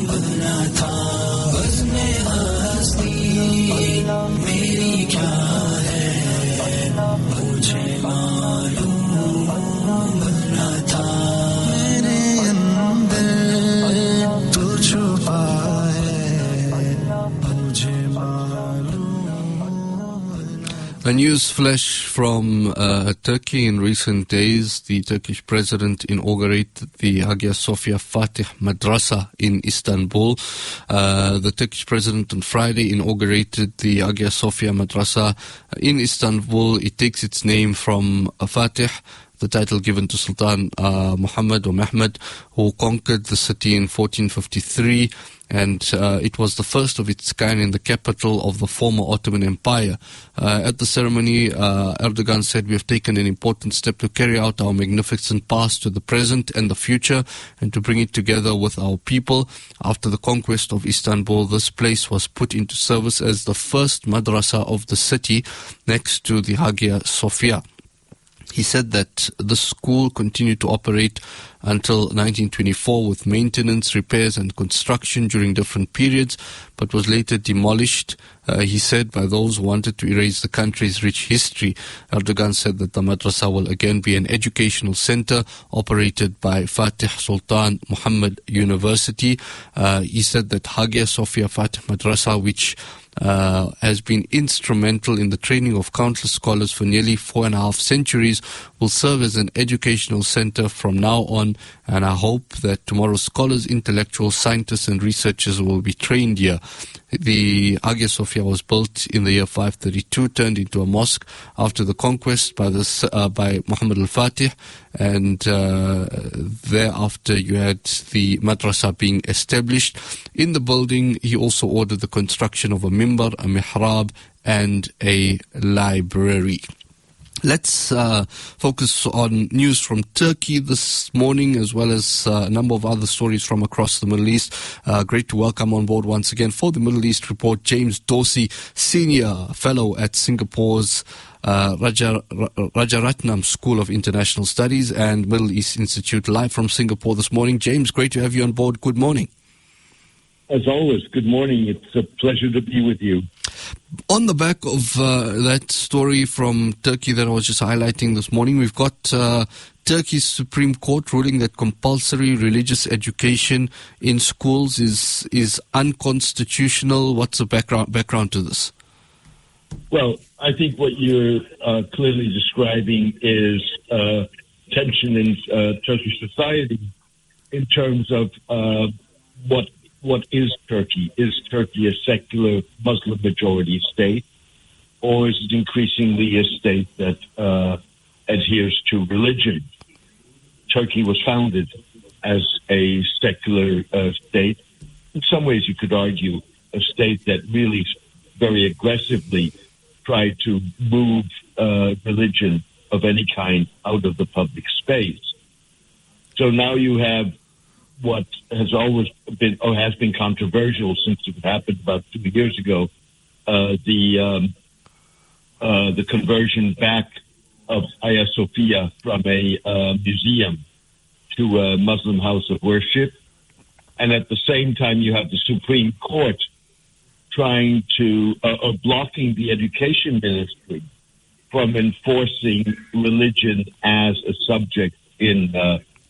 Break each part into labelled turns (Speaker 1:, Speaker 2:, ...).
Speaker 1: बनना था बज़्म-ए हस्ती मेरी क्या है मुझे मालूम बनना था मेरे अंदर तो छुपा है मुझे मालूम.
Speaker 2: A news flash from Turkey in recent days. The Turkish president inaugurated the Hagia Sophia Fatih Madrasa in Istanbul. The Turkish president on Friday inaugurated the Hagia Sophia Madrasa in Istanbul. It takes its name from Fatih, the title given to Sultan Muhammad or Mehmed, who conquered the city in 1453. And it was the first of its kind in the capital of the former Ottoman Empire. At the ceremony, Erdogan said, "We have taken an important step to carry out our magnificent past to the present and the future, and to bring it together with our people." After the conquest of Istanbul, this place was put into service as the first madrasa of the city next to the Hagia Sophia. He said that the school continued to operate until 1924 with maintenance, repairs and construction during different periods, but was later demolished, he said, by those who wanted to erase the country's rich history. Erdogan said that the madrasa will again be an educational center operated by Fatih Sultan Muhammad University. He said that Hagia Sophia Fatih Madrasa, which has been instrumental in the training of countless scholars for nearly 4.5 centuries, will serve as an educational center from now on, and I hope that tomorrow's scholars, intellectuals, scientists and researchers will be trained here. The Hagia Sophia was built in the year 532, turned into a mosque after the conquest by Muhammad al-Fatih, and thereafter you had the madrasa being established. In the building, he also ordered the construction of a mimbar, a mihrab, and a library. Let's focus on news from Turkey this morning, as well as a number of other stories from across the Middle East. Great to welcome on board once again for the Middle East Report, James Dorsey, Senior Fellow at Singapore's Rajaratnam School of International Studies and Middle East Institute, live from Singapore this morning. James, great to have you on board. Good morning.
Speaker 3: As always, good morning. It's a pleasure to be with you.
Speaker 2: On the back of that story from Turkey that I was just highlighting this morning, we've got Turkey's Supreme Court ruling that compulsory religious education in schools is unconstitutional. What's the background to this?
Speaker 3: Well, I think what you're clearly describing is tension in Turkish society in terms of what is Turkey? Is Turkey a secular Muslim majority state, or is it increasingly a state that adheres to religion? Turkey was founded as a secular state. In some ways, you could argue a state that really very aggressively tried to move religion of any kind out of the public space. So now you have what has always been, or has been controversial since it happened about 2 years ago, the conversion back of Hagia Sophia from a museum to a Muslim house of worship. And at the same time, you have the Supreme Court trying to, blocking the education ministry from enforcing religion as a subject in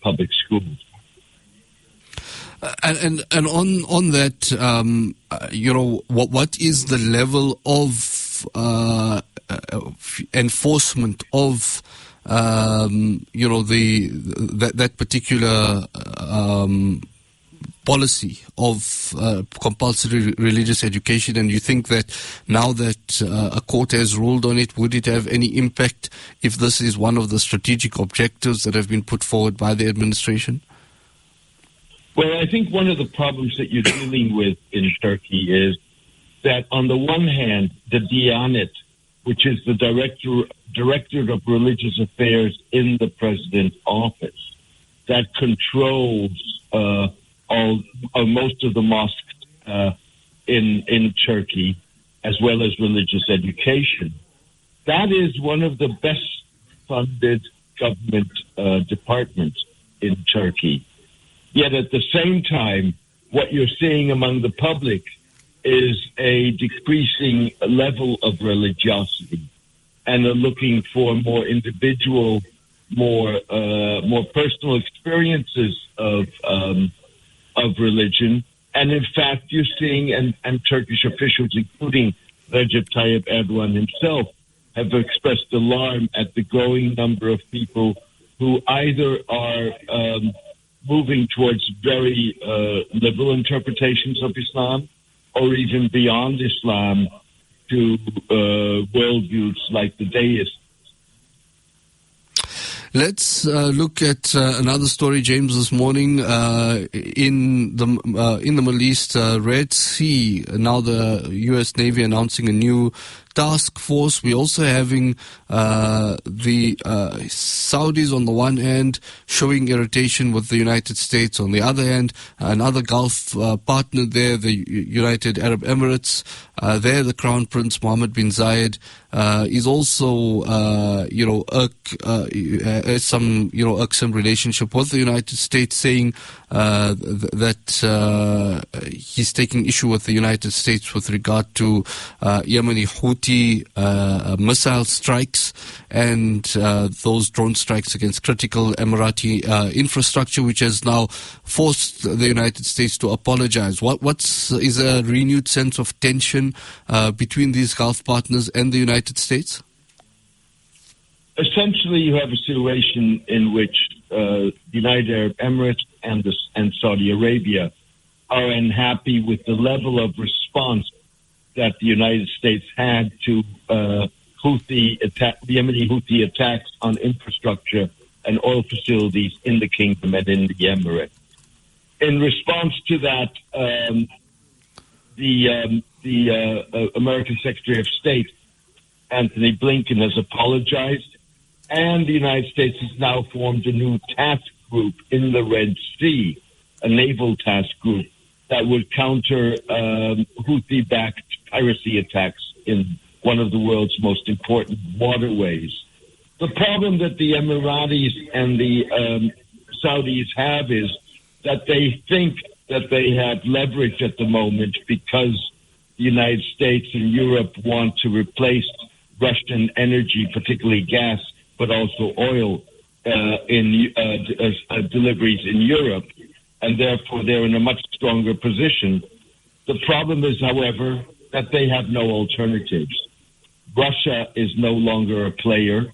Speaker 3: public schools.
Speaker 2: And on that, what is the level of enforcement of that particular policy of compulsory religious education? And you think that now that a court has ruled on it, would it have any impact if this is one of the strategic objectives that have been put forward by the administration?
Speaker 3: Well, I think one of the problems that you're dealing with in Turkey is that on the one hand, the Diyanet, which is the Directorate of Religious Affairs in the President's office, that controls most of the mosques in Turkey, as well as religious education. That is one of the best funded government departments in Turkey. Yet at the same time, what you're seeing among the public is a decreasing level of religiosity, and are looking for more individual, more personal experiences of religion. And in fact, you're seeing, and Turkish officials, including Recep Tayyip Erdogan himself, have expressed alarm at the growing number of people who either are moving towards very liberal interpretations of Islam, or even beyond Islam to worldviews like the deists.
Speaker 2: Let's look at another story, James, this morning in the Middle East, Red Sea. Now the U.S. Navy announcing a new task force. We're also having the Saudis on the one hand showing irritation with the United States. On the other hand, another Gulf partner there, the United Arab Emirates. There, the Crown Prince Mohammed bin Zayed is also, some irksome relationship with the United States, saying that he's taking issue with the United States with regard to Yemeni Houthi missile strikes and those drone strikes against critical Emirati infrastructure, which has now forced the United States to apologize. Is a renewed sense of tension between these Gulf partners and the United States?
Speaker 3: Essentially, you have a situation in which the United Arab Emirates and Saudi Arabia are unhappy with the level of response that the United States had to Yemeni Houthi attacks on infrastructure and oil facilities in the kingdom and in the Emirates. In response to that, the American Secretary of State, Anthony Blinken, has apologized, and the United States has now formed a new task group in the Red Sea, a naval task group that would counter Houthi-backed piracy attacks in one of the world's most important waterways. The problem that the Emiratis and the Saudis have is that they think that they have leverage at the moment because the United States and Europe want to replace Russian energy, particularly gas, but also oil, in deliveries in Europe, and therefore they're in a much stronger position. The problem is, however, that they have no alternatives. Russia is no longer a player.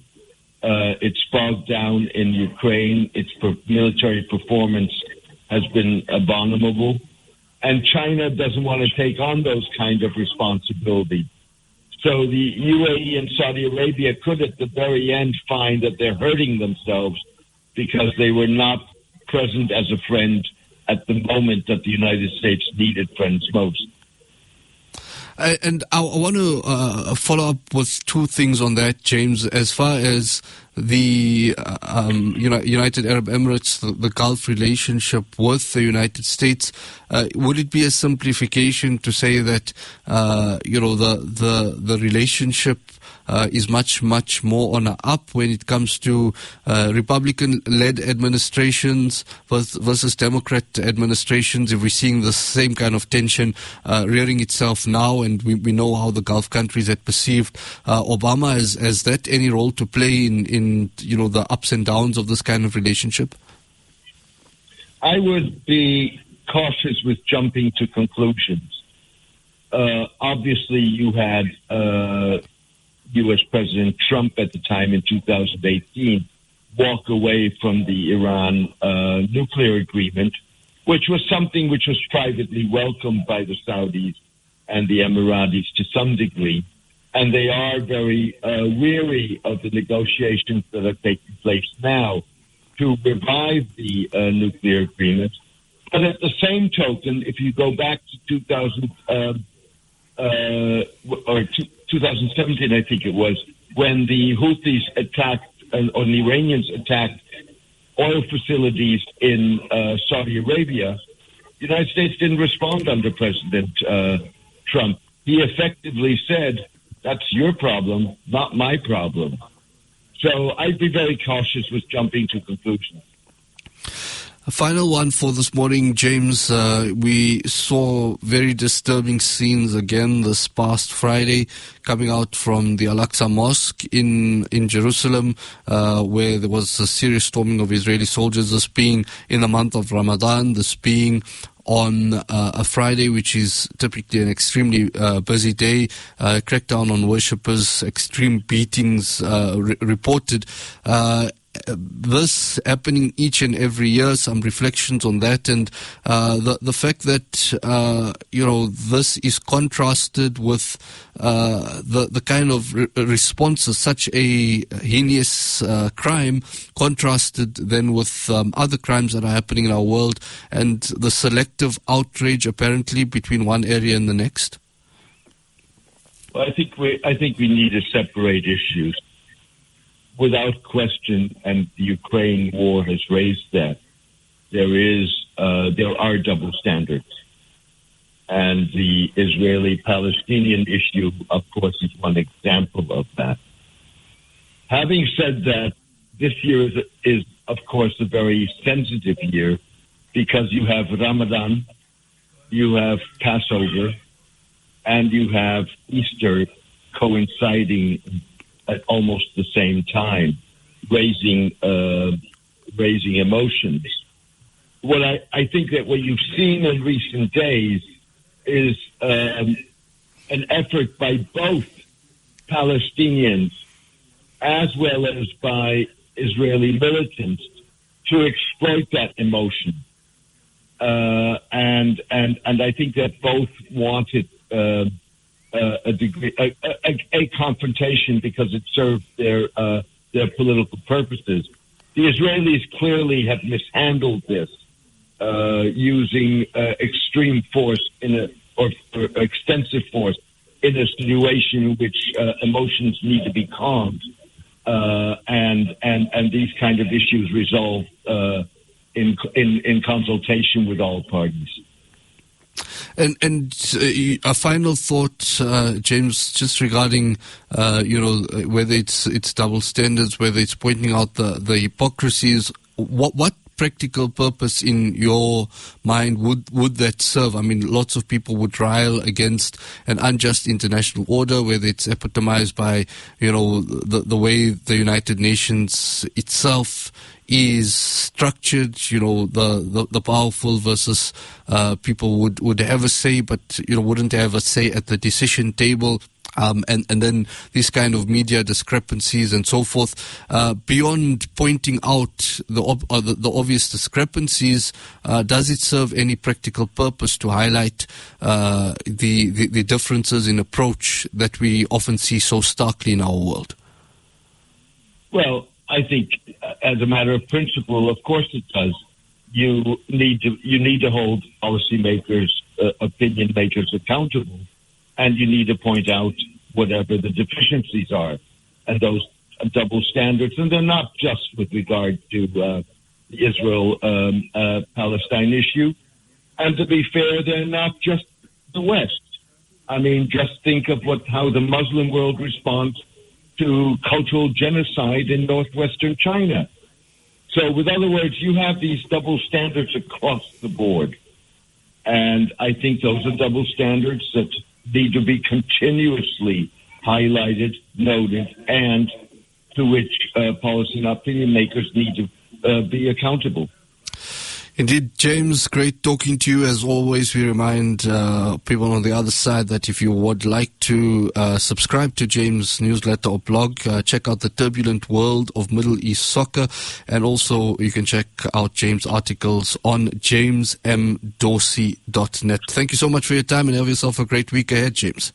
Speaker 3: It's bogged down in Ukraine. Its military performance has been abominable. And China doesn't want to take on those kind of responsibility. So the UAE and Saudi Arabia could at the very end find that they're hurting themselves because they were not present as a friend at the moment that the United States needed friends most.
Speaker 2: And I want to follow up with two things on that, James. As far as the United Arab Emirates, the Gulf relationship with the United States, would it be a simplification to say that the relationship is much more on an up when it comes to Republican-led administrations versus Democrat administrations? If we're seeing the same kind of tension rearing itself now, and we know how the Gulf countries had perceived Obama, has that any role to play in the ups and downs of this kind of relationship?
Speaker 3: I would be cautious with jumping to conclusions. Obviously, you had U.S. President Trump at the time in 2018 walk away from the Iran nuclear agreement, which was something which was privately welcomed by the Saudis and the Emiratis to some degree. And they are very weary of the negotiations that are taking place now to revive the nuclear agreement. But at the same token, if you go back to 2017, I think it was, when the Houthis attacked, or the Iranians attacked oil facilities in Saudi Arabia, the United States didn't respond under President Trump. He effectively said, "That's your problem, not my problem." So I'd be very cautious with jumping to conclusions.
Speaker 2: A final one for this morning, James. We saw very disturbing scenes again this past Friday coming out from the Al-Aqsa Mosque in Jerusalem, where there was a serious storming of Israeli soldiers, this being in the month of Ramadan, this being on a Friday, which is typically an extremely busy day. Crackdown on worshippers, extreme beatings reported. This happening each and every year, some reflections on that, and the fact that this is contrasted with the kind of responses, such a heinous crime, contrasted then with other crimes that are happening in our world, and the selective outrage apparently between one area and the next.
Speaker 3: Well, I think we need to separate issues. Without question, and the Ukraine war has raised that, there are double standards. And the Israeli-Palestinian issue, of course, is one example of that. Having said that, this year is of course, a very sensitive year because you have Ramadan, you have Passover, and you have Easter coinciding at almost the same time, raising emotions. What I think that what you've seen in recent days is an effort by both Palestinians as well as by Israeli militants to exploit that emotion, and I think that both wanted a confrontation because it served their political purposes. The Israelis clearly have mishandled this, using extreme force or extensive force in a situation in which emotions need to be calmed, and these kind of issues resolved in consultation with all parties.
Speaker 2: And a final thought, James, just regarding whether it's double standards, whether it's pointing out the hypocrisies. What practical purpose in your mind would that serve? I mean, lots of people would rile against an unjust international order, whether it's epitomized by the way the United Nations itself is structured, the powerful versus people would have a say, but wouldn't have a say at the decision table, and then these kind of media discrepancies and so forth. Beyond pointing out the obvious discrepancies, does it serve any practical purpose to highlight the differences in approach that we often see so starkly in our world?
Speaker 3: Well, I think, as a matter of principle, of course it does. You need to hold policymakers, opinion makers accountable, and you need to point out whatever the deficiencies are, and those double standards. And they're not just with regard to the Israel-Palestine issue. And to be fair, they're not just the West. I mean, just think of how the Muslim world responds to cultural genocide in northwestern China. So, with other words, you have these double standards across the board. And I think those are double standards that need to be continuously highlighted, noted, and to which policy and opinion makers need to be accountable.
Speaker 2: Indeed, James, great talking to you. As always, we remind people on the other side that if you would like to subscribe to James' newsletter or blog, check out The Turbulent World of Middle East Soccer. And also, you can check out James' articles on jamesmdorsey.net. Thank you so much for your time, and have yourself a great week ahead, James.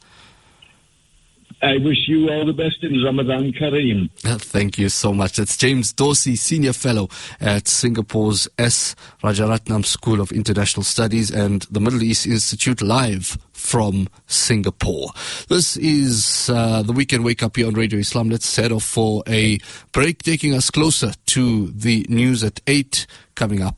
Speaker 3: I wish you all the best in Ramadan Kareem.
Speaker 2: Thank you so much. That's James Dorsey, Senior Fellow at Singapore's S. Rajaratnam School of International Studies and the Middle East Institute, live from Singapore. This is the Weekend Wake Up here on Radio Islam. Let's head off for a break, taking us closer to the news at 8 coming up.